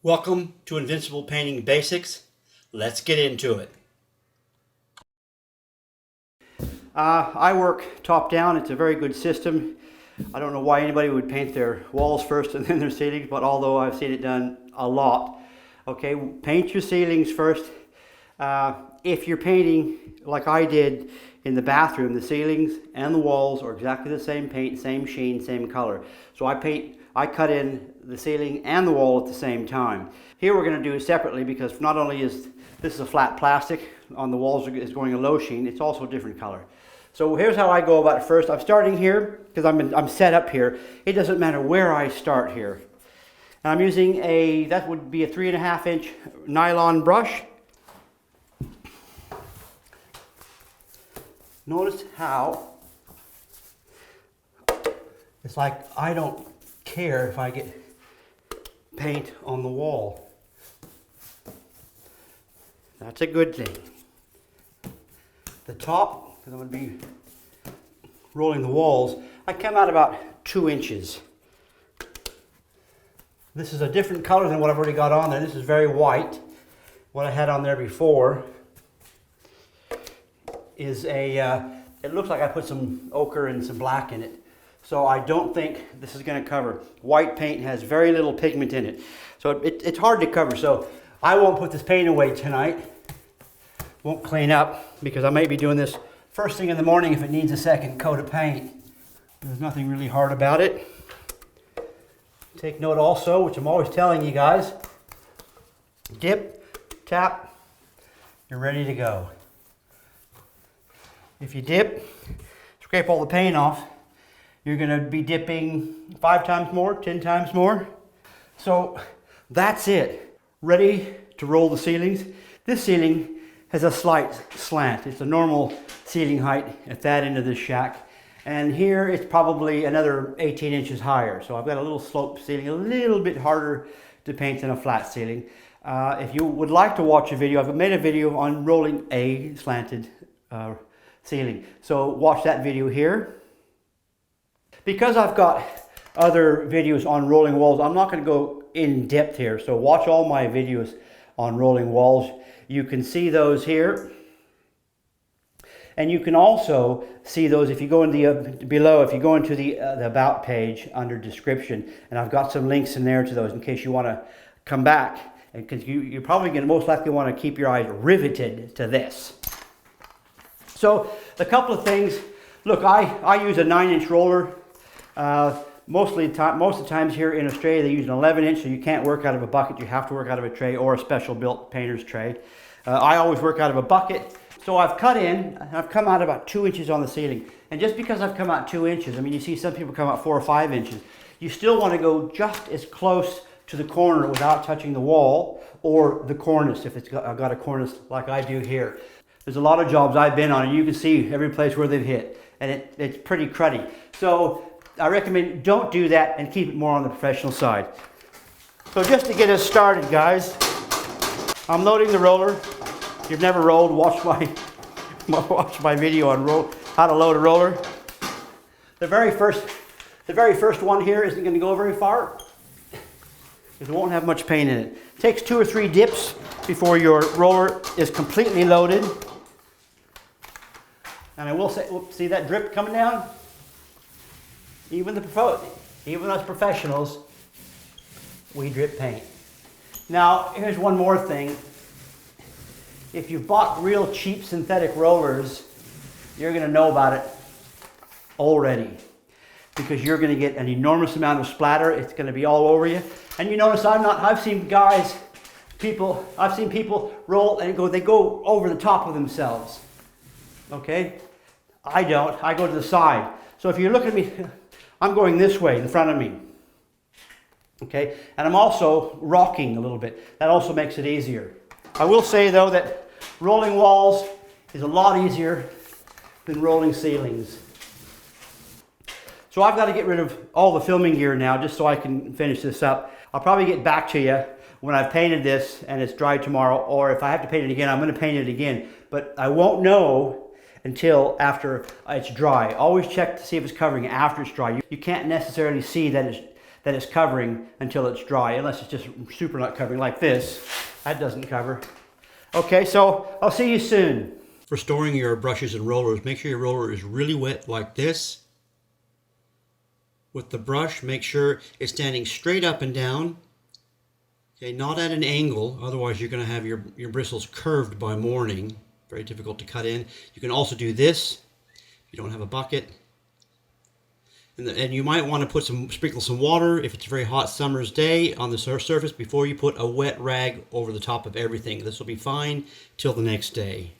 Welcome to Invincible Painting Basics. Let's get into it. I work top down. It's a very good system. I don't know why anybody would paint their walls first and then their ceilings, but although I've seen it done a lot. Okay, paint your ceilings first. If you're painting like I did in the bathroom, the ceilings and the walls are exactly the same paint, same sheen, same color. So I cut in the ceiling and the wall at the same time. Here we're going to do it separately because not only is this a flat plastic on the walls is going a low sheen, it's also a different color. So here's how I go about it first. I'm starting here because I'm set up here. It doesn't matter where I start here. And I'm using that would be a 3.5 inch nylon brush. Notice how it's like I don't care if I get paint on the wall. That's a good thing. The top, because I'm going to be rolling the walls, I come out about 2 inches. This is a different color than what I've already got on there. This is very white. What I had on there before is it looks like I put some ochre and some black in it. So I don't think this is going to cover. White paint has very little pigment in it. So it's hard to cover. So I won't put this paint away tonight. Won't clean up because I might be doing this first thing in the morning if it needs a second coat of paint. There's nothing really hard about it. Take note also, which I'm always telling you guys, dip, tap, you're ready to go. If you dip, scrape all the paint off, you're going to be dipping 5 times more, 10 times more. So that's it. Ready to roll the ceilings. This ceiling has a slight slant. It's a normal ceiling height at that end of the shack. And here it's probably another 18 inches higher. So I've got a little sloped ceiling, a little bit harder to paint than a flat ceiling. If you would like to watch a video, I've made a video on rolling a slanted ceiling. So watch that video here. Because I've got other videos on rolling walls, I'm not going to go in depth here. So watch all my videos on rolling walls. You can see those here. And you can also see those if you go in the below, if you go into the About page under description. And I've got some links in there to those in case you want to come back. And because you're probably going to most likely want to keep your eyes riveted to this. So a couple of things. Look, I use a 9-inch roller. Most of the times here in Australia they use an 11-inch, so you can't work out of a bucket. You have to work out of a tray or a special built painter's tray. I always work out of a bucket. So I've come out about 2 inches on the ceiling. And just because I've come out 2 inches, I mean, you see some people come out 4 or 5 inches. You still want to go just as close to the corner without touching the wall or the cornice, if I've got a cornice like I do here. There's a lot of jobs I've been on and you can see every place where they've hit. And it's pretty cruddy. So I recommend don't do that and keep it more on the professional side. So just to get us started, guys, I'm loading the roller. If you've never rolled, watch my video on how to load a roller. The very first one here isn't going to go very far because it won't have much paint in it. It takes 2 or 3 dips before your roller is completely loaded. And I will say, see that drip coming down? Even us professionals, we drip paint. Now, here's one more thing. If you've bought real cheap synthetic rollers, you're going to know about it already because you're going to get an enormous amount of splatter. It's going to be all over you. And you notice I've seen people roll and they go over the top of themselves. Okay? I don't. I go to the side. So if you look at me, I'm going this way in front of me. Okay? And I'm also rocking a little bit. That also makes it easier. I will say though that rolling walls is a lot easier than rolling ceilings. So I've got to get rid of all the filming gear now just so I can finish this up. I'll probably get back to you when I've painted this and it's dry tomorrow, or if I have to paint it again, I'm going to paint it again. But I won't know until after it's dry. Always check to see if it's covering after it's dry. You can't necessarily see that that it's covering until it's dry, unless it's just super not covering like this. That doesn't cover. Okay, so I'll see you soon. For storing your brushes and rollers, make sure your roller is really wet like this. With the brush, make sure it's standing straight up and down. Okay, not at an angle, otherwise you're going to have your bristles curved by morning. Very difficult to cut in. You can also do this if you don't have a bucket. And you might want to sprinkle some water if it's a very hot summer's day on the surface before you put a wet rag over the top of everything. This will be fine till the next day.